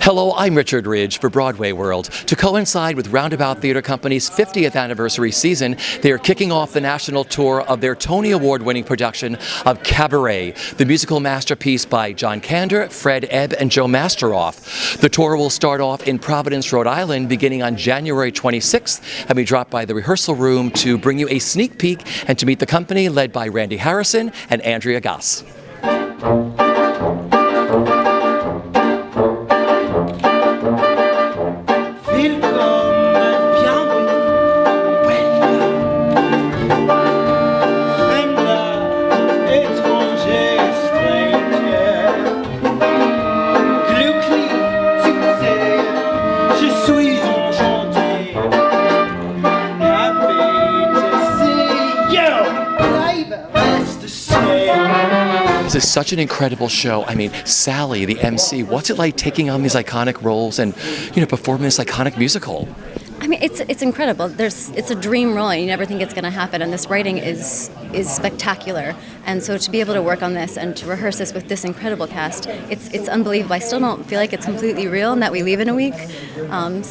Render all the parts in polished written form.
Hello, I'm Richard Ridge for BroadwayWorld. To coincide with Roundabout Theatre Company's 50th anniversary season, they are kicking off the national tour of their Tony Award-winning production of Cabaret, the musical masterpiece by John Kander, Fred Ebb, and Joe Masteroff. The tour will start off in Providence, Rhode Island, beginning on January 26th, and be dropped by the rehearsal room to bring you a sneak peek and to meet the company led by Randy Harrison and Andrea Gass. This is such an incredible show. I mean, Sally, the MC, what's it like taking on these iconic roles and, performing this iconic musical? I mean, it's incredible. It's a dream role, and you never think it's going to happen. And this writing is spectacular. And so to be able to work on this and to rehearse this with this incredible cast, it's unbelievable. I still don't feel like it's completely real and that we leave in a week. I'm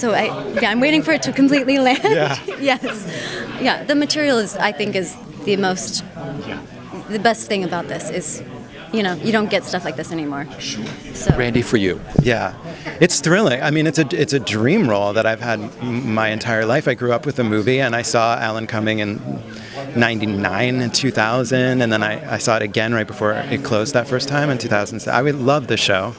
waiting for it to completely land. Yeah. Yes. Yeah. The material is the most. The best thing about this is, you don't get stuff like this anymore. Sure. So. Randy, for you. Yeah, it's thrilling. I mean, it's a dream role that I've had my entire life. I grew up with the movie, and I saw Alan Cumming in '99 and 2000, and then I saw it again right before it closed that first time in 2000. I would love the show.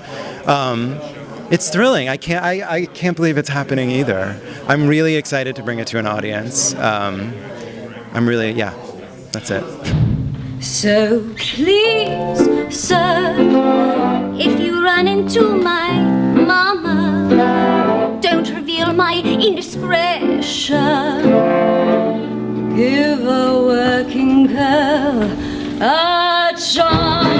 It's thrilling. I can't believe it's happening either. I'm really excited to bring it to an audience. That's it. So please, sir, if you run into my mama, don't reveal my indiscretion. Give a working girl a chance.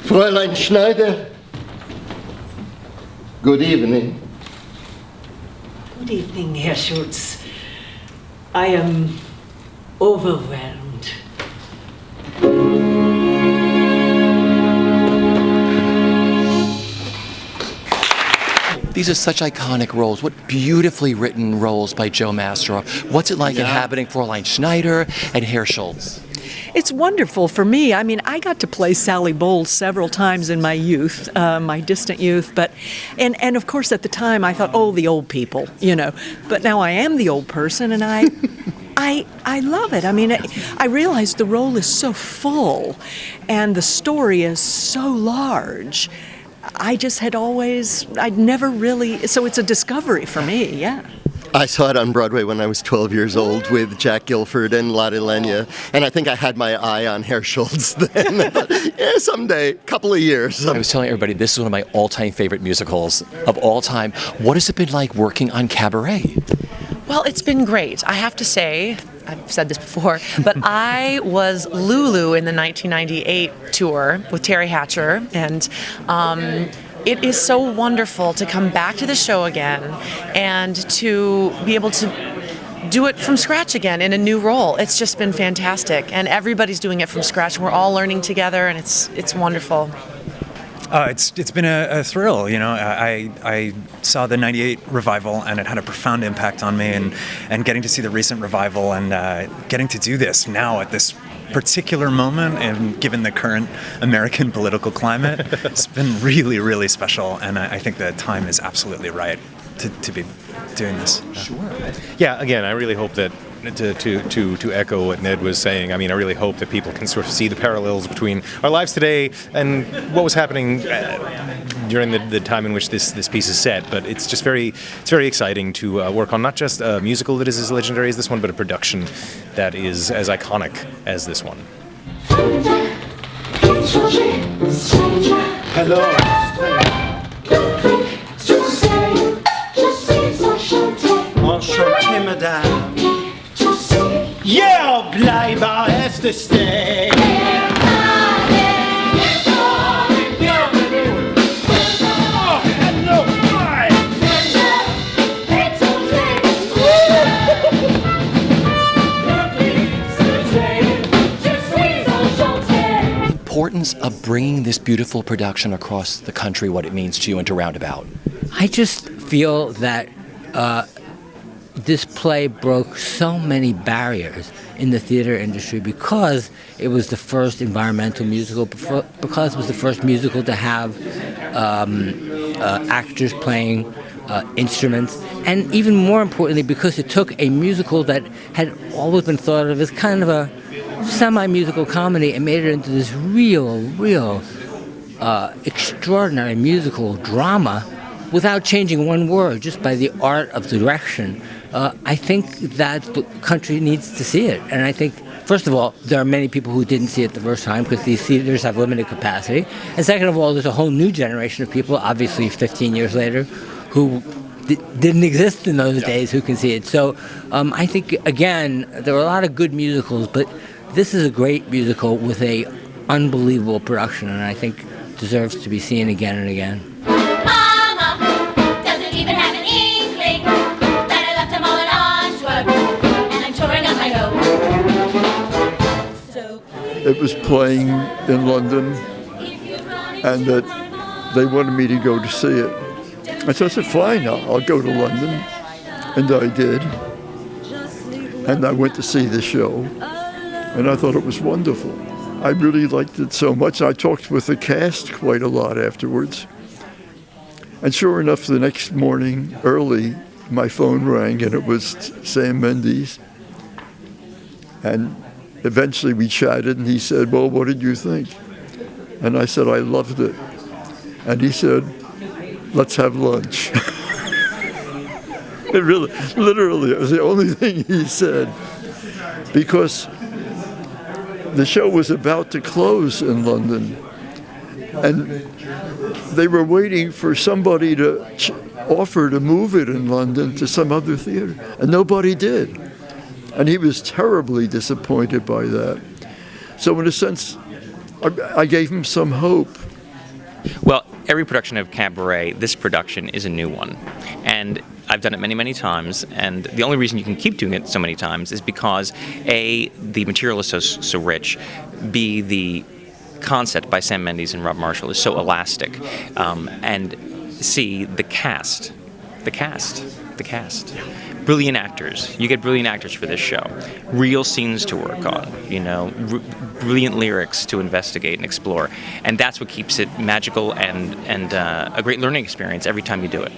Fräulein Schneider, good evening. Good evening, Herr Schultz. I am overwhelmed. These are such iconic roles. What beautifully written roles by Joe Masteroff. What's it like inhabiting Fräulein Schneider and Herr Schultz? It's wonderful for me. I mean, I got to play Sally Bowles several times in my youth, my distant youth. And of course, at the time, I thought, oh, the old people, But now I am the old person, and I love it. I mean, I realized the role is so full, and the story is so large. I'd never really, so it's a discovery for me, yeah. I saw it on Broadway when I was 12 years old with Jack Gilford and Lotte Lenya, and I think I had my eye on Herr Schultz then. Someday, couple of years. I was telling everybody this is one of my all-time favorite musicals of all time. What has it been like working on Cabaret? Well, it's been great. I have to say, I've said this before, but I was Lulu in the 1998 tour with Terry Hatcher, and it is so wonderful to come back to the show again and to be able to do it from scratch again in a new role. It's just been fantastic, and everybody's doing it from scratch. We're all learning together, and it's wonderful. It's been a thrill, I saw the '98 revival, and it had a profound impact on me, and getting to see the recent revival and getting to do this now at this particular moment, and given the current American political climate, it's been really, really special, and I think the time is absolutely right to be doing this. Sure. Yeah, again, I really hope that to echo what Ned was saying, I mean, I really hope that people can sort of see the parallels between our lives today and what was happening during the time in which this piece is set. But it's just very exciting to work on not just a musical that is as legendary as this one, but a production that is as iconic as this one. Hello. Enchanté, madame. Yeah, blijkbaar is de stay. Importance of bringing this beautiful production across the country, what it means to you and to Roundabout. I just feel that this play broke so many barriers in the theater industry because it was the first environmental musical, because it was the first musical to have actors playing instruments, and even more importantly, because it took a musical that had always been thought of as kind of a semi-musical comedy and made it into this real extraordinary musical drama without changing one word, just by the art of direction. I think that the country needs to see it. And I think, first of all, there are many people who didn't see it the first time because these theaters have limited capacity. And second of all, there's a whole new generation of people, obviously 15 years later, who didn't exist in those days, who can see it. So I think, again, there are a lot of good musicals, but this is a great musical with a unbelievable production, and I think deserves to be seen again and again. Mama doesn't even have an inkling that I left him all in Antwerp, and I'm touring on my own. It was playing in London, and that they wanted me to go to see it. And so I said, fine, I'll go to London. And I did. And I went to see the show. And I thought it was wonderful. I really liked it so much. I talked with the cast quite a lot afterwards. And sure enough, the next morning, early, my phone rang, and it was Sam Mendes. And eventually we chatted, and he said, well, what did you think? And I said, I loved it. And he said, let's have lunch. It really, literally, it was the only thing he said. Because the show was about to close in London, and they were waiting for somebody to offer to move it in London to some other theater, and nobody did. And he was terribly disappointed by that. So in a sense, I gave him some hope. Well, every production of Cabaret, this production is a new one. And I've done it many, many times, and the only reason you can keep doing it so many times is because A, the material is so rich, B, the concept by Sam Mendes and Rob Marshall is so elastic, and C, the cast. Brilliant actors. You get brilliant actors for this show. Real scenes to work on, brilliant lyrics to investigate and explore. And that's what keeps it magical and a great learning experience every time you do it.